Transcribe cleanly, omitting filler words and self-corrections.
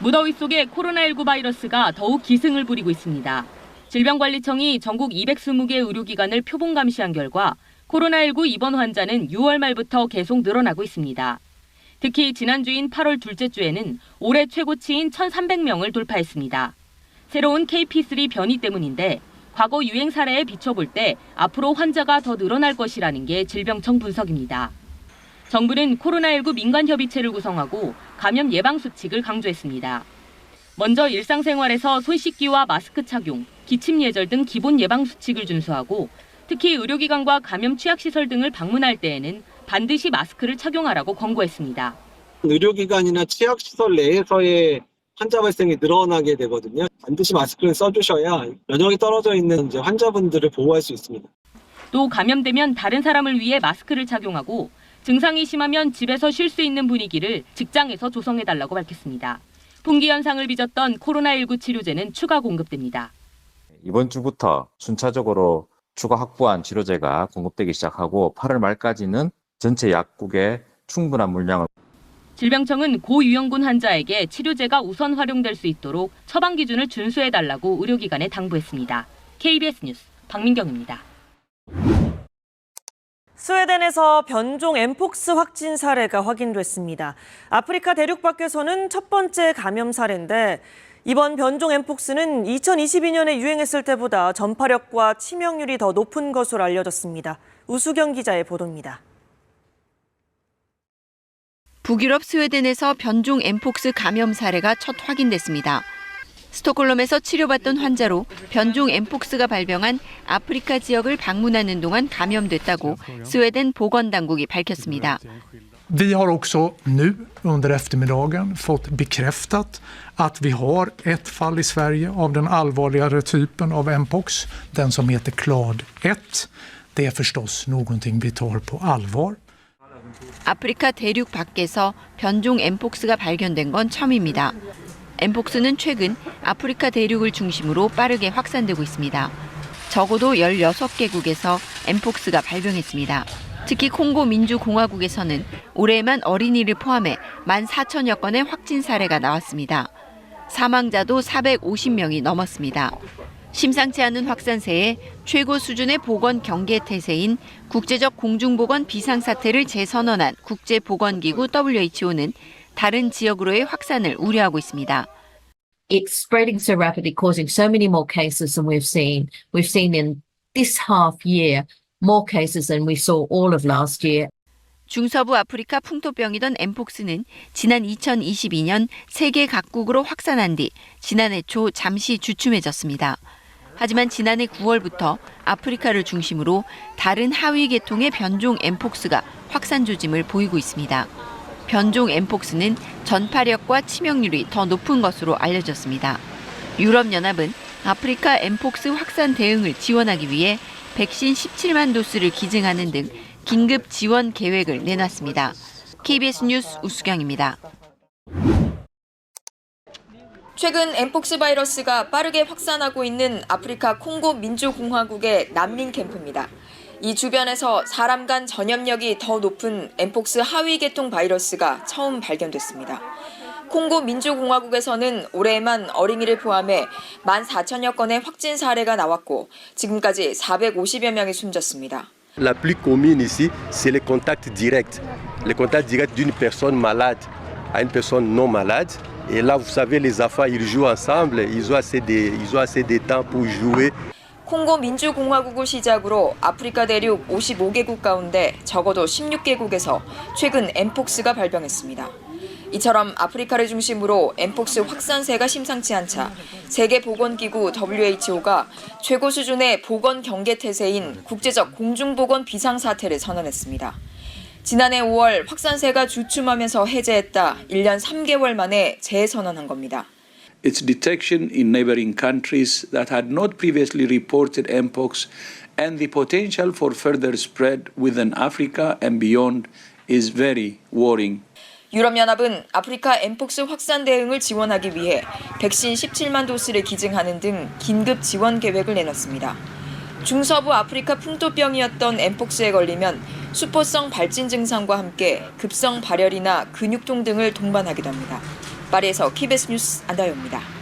무더위 속에 코로나19 바이러스가 더욱 기승을 부리고 있습니다. 질병관리청이 전국 220개 의료기관을 표본 감시한 결과 코로나19 입원 환자는 6월 말부터 계속 늘어나고 있습니다. 특히 지난주인 8월 둘째 주에는 올해 최고치인 1,300명을 돌파했습니다. 새로운 KP3 변이 때문인데 과거 유행 사례에 비춰볼 때 앞으로 환자가 더 늘어날 것이라는 게 질병청 분석입니다. 정부는 코로나19 민간협의체를 구성하고 감염 예방 수칙을 강조했습니다. 먼저 일상생활에서 손 씻기와 마스크 착용, 기침 예절 등 기본 예방 수칙을 준수하고 특히 의료기관과 감염 취약시설 등을 방문할 때에는 반드시 마스크를 착용하라고 권고했습니다. 의료기관이나 취약시설 내에서의 환자 발생이 늘어나게 되거든요. 반드시 마스크를 써주셔야 면역이 떨어져 있는 환자분들을 보호할 수 있습니다. 또 감염되면 다른 사람을 위해 마스크를 착용하고 증상이 심하면 집에서 쉴 수 있는 분위기를 직장에서 조성해달라고 밝혔습니다. 분기 현상을 빚었던 코로나19 치료제는 추가 공급됩니다. 이번 주부터 순차적으로 추가 확보한 치료제가 공급되기 시작하고 8월 말까지는 전체 약국에 충분한 물량을. 질병청은 고위험군 환자에게 치료제가 우선 활용될 수 있도록 처방 기준을 준수해달라고 의료기관에 당부했습니다. KBS 뉴스 박민경입니다. 스웨덴에서 변종 엠폭스 확진 사례가 확인됐습니다. 아프리카 대륙 밖에서는 첫 번째 감염 사례인데 이번 변종 엠폭스는 2022년에 유행했을 때보다 전파력과 치명률이 더 높은 것으로 알려졌습니다. 우수경 기자의 보도입니다. 북유럽 스웨덴에서 변종 엠폭스 감염 사례가 첫 확인됐습니다. 스톡홀름에서 치료받던 환자로 변종 엠폭스가 발병한 아프리카 지역을 방문하는 동안 감염됐다고 스웨덴 보건당국이 밝혔습니다. Vi har också nu under eftermiddagen fått bekräftat att vi har ett fall i Sverige av den allvarligare typen av mpox, den som heter clade 1. Det är förstås någonting vi tar på allvar. 아프리카 대륙 밖에서 변종 엠폭스가 발견된 건 처음입니다. 엠폭스는 최근 아프리카 대륙을 중심으로 빠르게 확산되고 있습니다. 적어도 16개국에서 엠폭스가 발병했습니다. 특히 콩고 민주공화국에서는 올해에만 어린이를 포함해 14,000여 건의 확진 사례가 나왔습니다. 사망자도 450명이 넘었습니다. 심상치 않은 확산세에 최고 수준의 보건 경계 태세인 국제적 공중보건 비상사태를 재선언한 국제보건기구 WHO는 다른 지역으로의 확산을 우려하고 있습니다. It's spreading so rapidly, causing so many more cases than we've seen. We've seen in this half year more cases than we saw all of last year. 중서부 아프리카 풍토병이던 엠폭스는 지난 2022년 세계 각국으로 확산한 뒤 지난해 초 잠시 주춤해졌습니다. 하지만 지난해 9월부터 아프리카를 중심으로 다른 하위 계통의 변종 엠폭스가 확산 조짐을 보이고 있습니다. 변종 엠폭스는 전파력과 치명률이 더 높은 것으로 알려졌습니다. 유럽연합은 아프리카 엠폭스 확산 대응을 지원하기 위해 백신 17만 도스를 기증하는 등 긴급 지원 계획을 내놨습니다. KBS 뉴스 우수경입니다. 최근 엠폭스 바이러스가 빠르게 확산하고 있는 아프리카 콩고 민주공화국의 난민 캠프입니다. 이 주변에서 사람 간 전염력이 더 높은 엠폭스 하위 계통 바이러스가 처음 발견됐습니다. 콩고 민주공화국에서는 올해에만 어린이를 포함해 14,000여 건의 확진 사례가 나왔고 지금까지 450여 명이 숨졌습니다. La plus commune ici, c'est les contacts directs. Les contacts directs d'une personne malade à une personne non malade. Et là, vous savez, les enfants, ils jouent ensemble. Ils ont assez de temps pour jouer. 콩고 민주공화국을 시작으로 아프리카 대륙 55개국 가운데 적어도 16개국에서 최근 엠폭스가 발병했습니다. 이처럼 아프리카를 중심으로 엠폭스 확산세가 심상치 않자 세계보건기구 WHO가 최고 수준의 보건 경계 태세인 국제적 공중보건 비상사태를 선언했습니다. 지난해 5월 확산세가 주춤하면서 해제했다 1년 3개월 만에 재선언한 겁니다. Its detection in neighboring countries that had not previously reported mpox and the potential for further spread within Africa and beyond is very worrying. 유럽연합은 아프리카 엠폭스 확산 대응을 지원하기 위해 백신 17만 도스를 기증하는 등 긴급 지원 계획을 내놨습니다. 중서부 아프리카 풍토병이었던 엠폭스에 걸리면 수포성 발진 증상과 함께 급성 발열이나 근육통 등을 동반하기도 합니다. 파리에서 KBS 뉴스 안다영입니다.